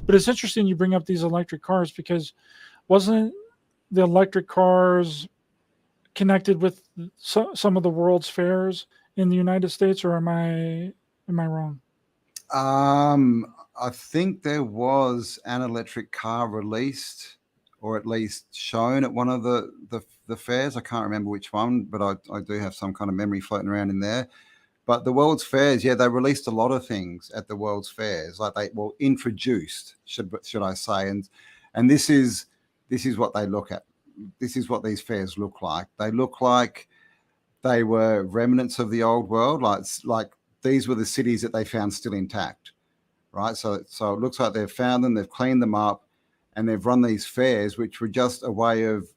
But it's interesting you bring up these electric cars, because wasn't the electric cars connected with some of the world's fairs in the United States, or am I wrong? I think there was an electric car released, or at least shown at one of the fairs. I can't remember which one, but I do have some kind of memory floating around in there. But the World's Fairs, yeah, they released a lot of things at the World's Fairs. Like introduced, should I say, and this is what they look at. This is what these fairs look like. They look like they were remnants of the old world. Like these were the cities that they found still intact, right? So it looks like they've found them, they've cleaned them up, and they've run these fairs, which were just a way of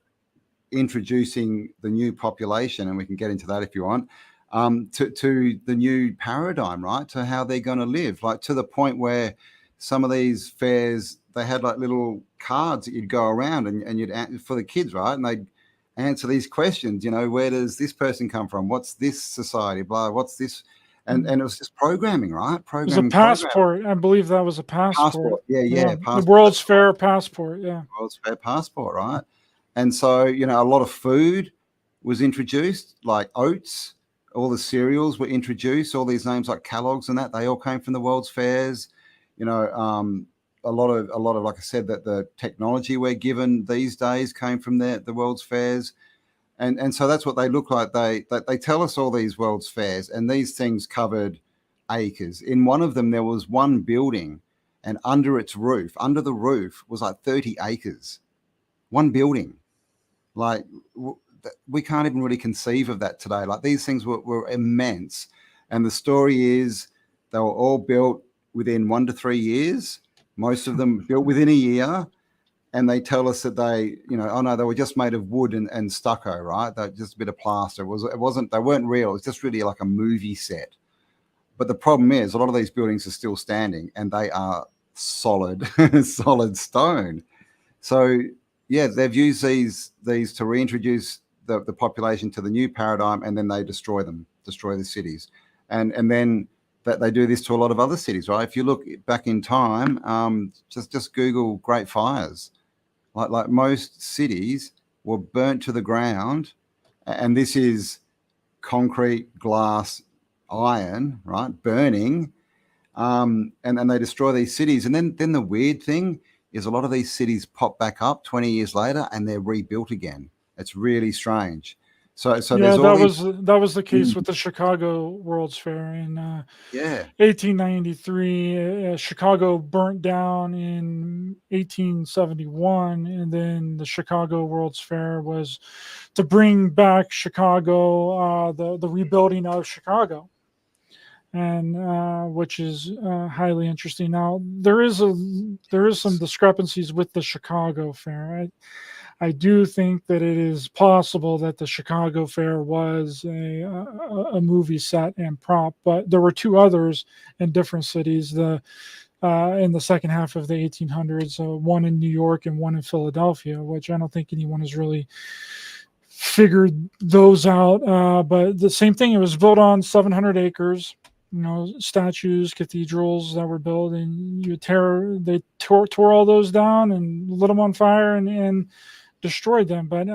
introducing the new population, and we can get into that if you want, to the new paradigm, right? To how they're going to live, like to the point where some of these fairs, they had like little cards that you'd go around and you'd, for the kids, right? And they'd answer these questions, where does this person come from? What's this society? Blah, what's this? And it was just programming, right? It was a passport. I believe that was a passport. Yeah. The World's Fair passport, yeah. World's Fair passport, right? And so, a lot of food was introduced, like oats. All the cereals were introduced. All these names like Kellogg's and that, they all came from the World's Fairs. A lot of, like I said, that the technology we're given these days came from the World's Fairs. And so that's what they look like. They tell us all these World's Fairs, and these things covered acres. In one of them, there was one building, and under the roof was like 30 acres. One building. Like, we can't even really conceive of that today. Like, these things were immense. And the story is they were all built within 1 to 3 years. Most of them built within a year. And they tell us that they were just made of wood and stucco, right? They're just a bit of plaster. They weren't real. It was just really like a movie set. But the problem is a lot of these buildings are still standing, and they are solid stone. So yeah, they've used these to reintroduce the population to the new paradigm, and then they destroy the cities. And then that they do this to a lot of other cities, right? If you look back in time, just Google Great Fires. Like most cities were burnt to the ground, and this is concrete, glass, iron, right? Burning, and then they destroy these cities. And then the weird thing is a lot of these cities pop back up 20 years later, and they're rebuilt again. It's really strange. So yeah, that was the case with the Chicago World's Fair in 1893. Chicago burnt down in 1871, and then the Chicago World's Fair was to bring back Chicago, the rebuilding of Chicago, and which is highly interesting. Now there is some discrepancies with the Chicago Fair. I do think that it is possible that the Chicago Fair was a movie set and prop, but there were two others in different cities. In the second half of the 1800s, one in New York and one in Philadelphia, which I don't think anyone has really figured those out. But the same thing, it was built on 700 acres. Statues, cathedrals that were built, and they tore all those down and lit them on fire and destroyed them. But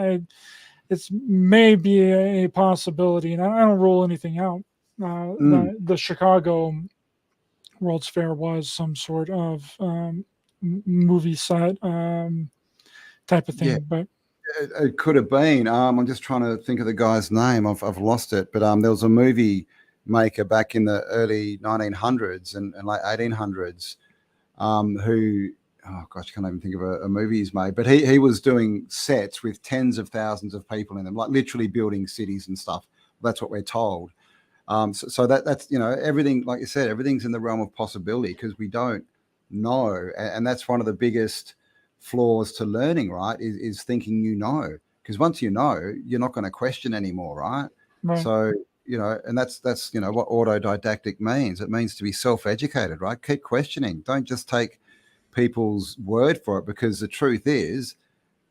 it's maybe a possibility, and I don't rule anything out. The Chicago World's Fair was some sort of movie set type of thing. Yeah. But it could have been. I'm just trying to think of the guy's name. I've lost it. But there was a movie maker back in the early 1900s and late 1800s who, oh gosh, I can't even think of a movie he's made, but he was doing sets with tens of thousands of people in them, like literally building cities and stuff. That's what we're told. So that's everything, like you said, everything's in the realm of possibility because we don't know, and that's one of the biggest flaws to learning, right? Is thinking because once you know, you're not going to question anymore, right? So and that's what autodidactic means. It means to be self-educated, right? Keep questioning. Don't just take people's word for it, because the truth is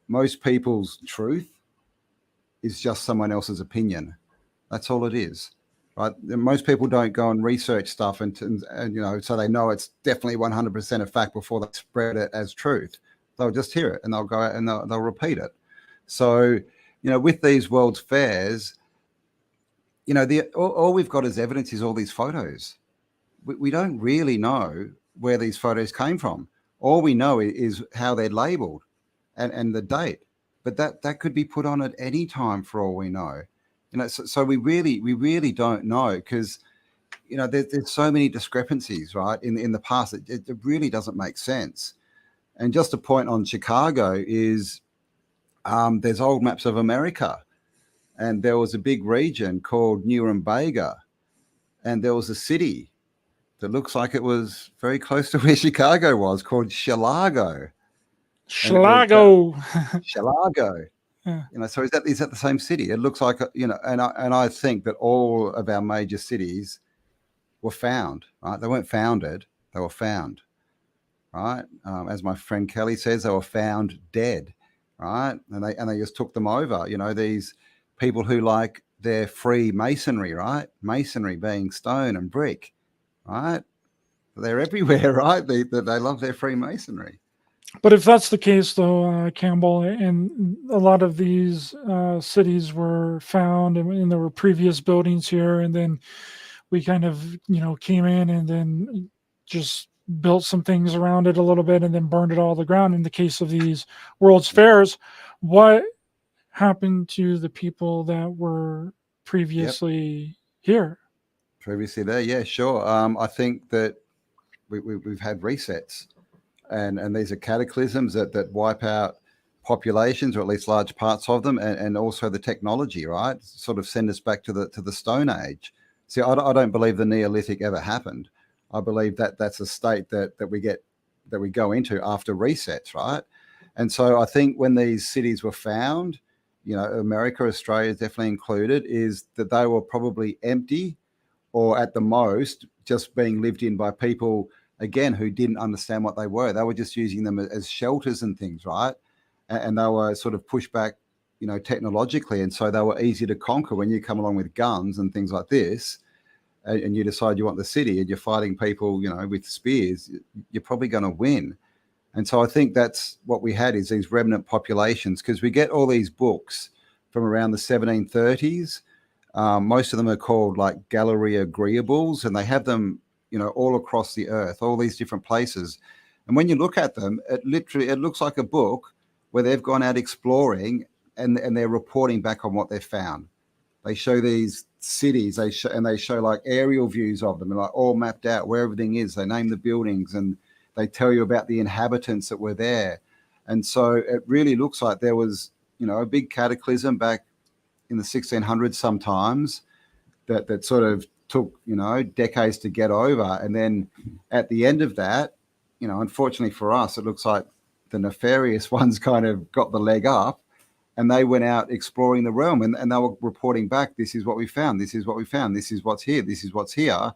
most people's truth is just someone else's opinion. That's all it is, right? Most people don't go and research stuff and so they know it's definitely 100% a fact before they spread it as truth. They'll just hear it and they'll go out and they'll repeat it. So, with these World's Fairs, all we've got as evidence is all these photos. We don't really know where these photos came from. All we know is how they're labeled and the date. But that could be put on at any time for all we know. So we really don't know, because there's so many discrepancies, right? In the past, it really doesn't make sense. And just a point on Chicago is there's old maps of America, and there was a big region called Nuremberg, and there was a city that looks like it was very close to where Chicago was, called Chilago. And it was Schlago. Chilago. Yeah. So is that the same city? It looks like, and I think that all of our major cities were found, right? They weren't founded, they were found, right? As my friend Kelly says, they were found dead, right? And they just took them over. These people who like their free masonry, right? Masonry being stone and brick, right? They're everywhere, right? They love their free masonry. But if that's the case, though, Campbell, and a lot of these cities were found, and there were previous buildings here, and then we kind of, came in and then just built some things around it a little bit and then burned it all to the ground. In the case of these World's Fairs, what happened to the people that were previously here? Previously there, yeah, sure. I think that we've had resets. And these are cataclysms that wipe out populations, or at least large parts of them, and also the technology, right? Sort of send us back to the Stone Age. See, I don't believe the Neolithic ever happened. I believe that that's a state that we go into after resets, right? And so I think when these cities were found, America, Australia is definitely included, is that they were probably empty, or at the most just being lived in by people, again, who didn't understand what they were. They were just using them as shelters and things, right? And they were sort of pushed back, technologically. And so they were easy to conquer. When you come along with guns and things like this, and you decide you want the city, and you're fighting people, with spears, you're probably going to win. And so I think that's what we had, is these remnant populations, because we get all these books from around the 1730s. Most of them are called like Gallery Agreeables, and they have them all across the earth, all these different places. And when you look at them, it looks like a book where they've gone out exploring and they're reporting back on what they've found. They show these cities, they show like aerial views of them, and like all mapped out where everything is. They name the buildings and they tell you about the inhabitants that were there. And so it really looks like there was, a big cataclysm back in the 1600s sometimes that sort of took decades to get over, and then at the end of that, unfortunately for us, it looks like the nefarious ones kind of got the leg up, and they went out exploring the realm, and they were reporting back, this is what we found, this is what we found, this is what's here, this is what's here.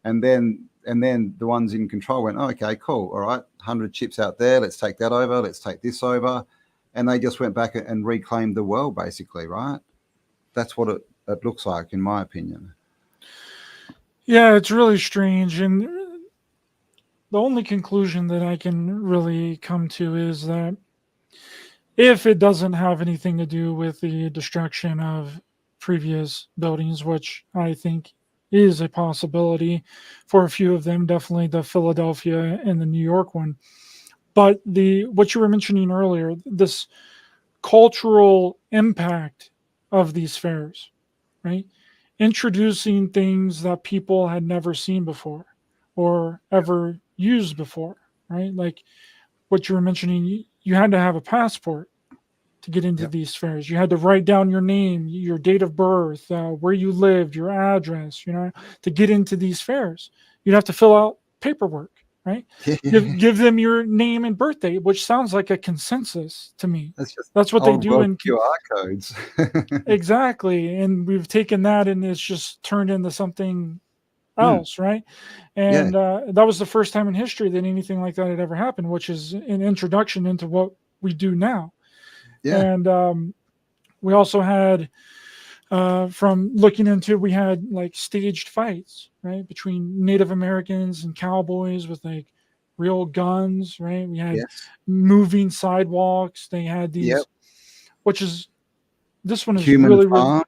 And then the ones in control went, oh, okay, cool, all right, 100 chips out there, let's take that over, let's take this over, and they just went back and reclaimed the world, basically, right? That's what it looks like, in my opinion. Yeah, it's really strange. And the only conclusion that I can really come to is that if it doesn't have anything to do with the destruction of previous buildings, which I think is a possibility for a few of them, definitely the Philadelphia and the New York one, but what you were mentioning earlier, this cultural impact of these fairs, right? Introducing things that people had never seen before or ever used before, right? Like what you were mentioning, you had to have a passport to get into these fairs. You had to write down your name, your date of birth, where you lived, your address, to get into these fairs. You'd have to fill out paperwork, right? give them your name and birthday, which sounds like a consensus to me. That's what they do in QR codes. Exactly. And we've taken that and it's just turned into something else, right? And that was the first time in history that anything like that had ever happened, which is an introduction into what we do now. And we also had from looking into, we had like staged fights, right, between Native Americans and cowboys with like real guns, right? We had Yes. moving sidewalks. They had Yep. these, which is, this one is Human really, really, farms.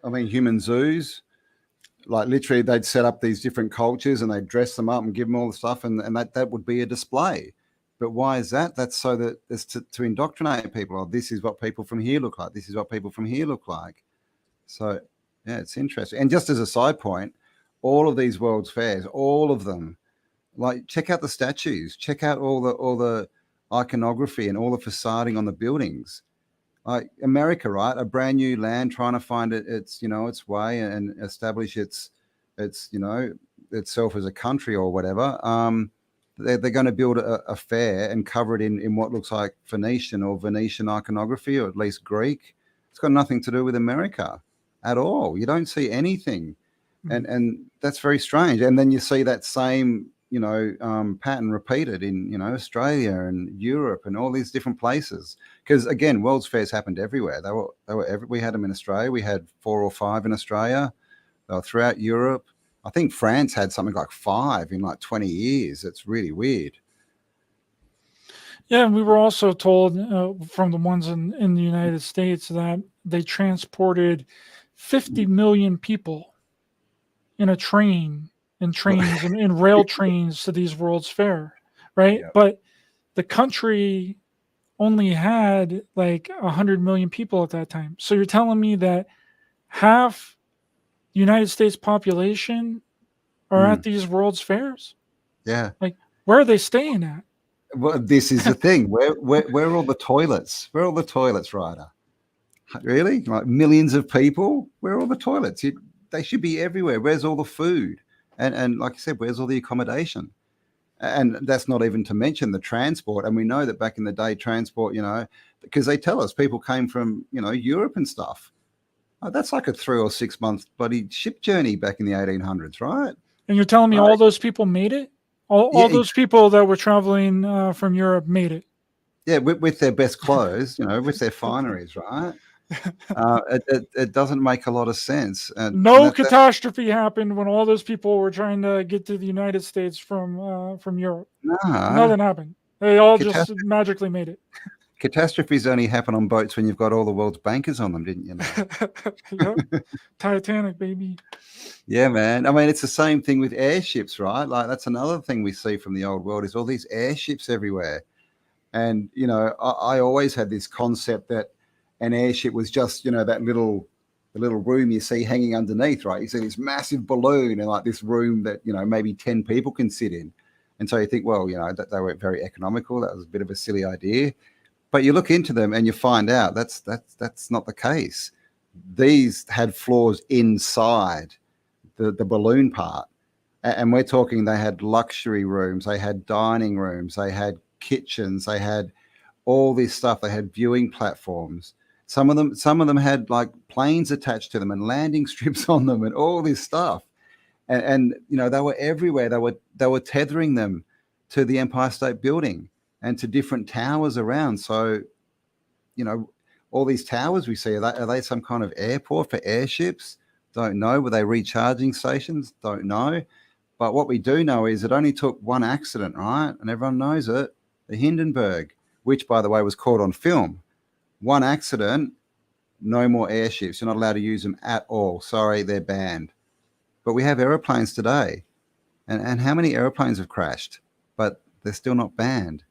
I mean, human zoos. Like literally, they'd set up these different cultures and they'd dress them up and give them all the stuff, and that would be a display. But why is that? That's so that it's to indoctrinate people. Oh, this is what people from here look like. This is what people from here look like. So yeah, it's interesting. And just as a side point, all of these World's Fairs, all of them, like check out the statues, check out all the iconography and all the facading on the buildings. Like America, right? A brand new land trying to find its its way and establish its itself as a country or whatever. They're going to build a fair and cover it in what looks like Venetian iconography, or at least Greek. It's got nothing to do with America at all. You don't see anything, and that's very strange. And then you see that same pattern repeated in Australia and Europe and all these different places. Because again, World's Fairs happened everywhere. We had them in Australia. We had 4 or 5 in Australia. They were throughout Europe. I think France had something like 5 in like 20 years. It's really weird. yeah. And we were also told from the ones in the United States that they transported 50 million people in a train, in trains and in rail trains to these World's Fair, right? Yeah. But the country only had like 100 million people at that time. So you're telling me that half the United States population are at these World's Fairs? Yeah. Like, where are they staying at? Well, this is the thing. Where are all the toilets? Where are all the toilets, Ryder? Really? Like millions of people? Where are all the toilets? They should be everywhere. Where's all the food? And like I said, where's all the accommodation? And that's not even to mention the transport. And we know that back in the day, transport, because they tell us people came from, Europe and stuff. Oh, that's like a 3 or 6 month bloody ship journey back in the 1800s, right? And you're telling me Right. all those people made it? All Yeah, those people that were traveling from Europe made it? yeah, with their best clothes, with their fineries, right? It doesn't make a lot of sense. And No that catastrophe happened when all those people were trying to get to the United States from Europe. nah, Nothing happened. They all just catastrophe, magically made it. catastrophes only happen on boats when you've got all the world's bankers on them, didn't you know? Yep. Titanic, baby. Yeah, man. I mean, it's the same thing with airships, right? Like that's another thing we see from the old world is all these airships everywhere. And I always had this concept that an airship was just the little room you see hanging underneath, right? You see this massive balloon and like this room that maybe 10 people can sit in. And so you think, well, that they weren't very economical. That was a bit of a silly idea. But you look into them and you find out that's not the case. These had floors inside the balloon part. And we're talking they had luxury rooms, they had dining rooms, they had kitchens, they had all this stuff. They had viewing platforms. Some of them had like planes attached to them and landing strips on them and all this stuff. And they were everywhere. They were tethering them to the Empire State Building and to different towers around. So, all these towers we see, are they some kind of airport for airships? Don't know. Were they recharging stations? Don't know. But what we do know is it only took one accident, right? And everyone knows it. The Hindenburg, which, by the way, was caught on film. One accident, no more airships. You're not allowed to use them at all. Sorry, they're banned. But we have aeroplanes today. And how many aeroplanes have crashed? But they're still not banned.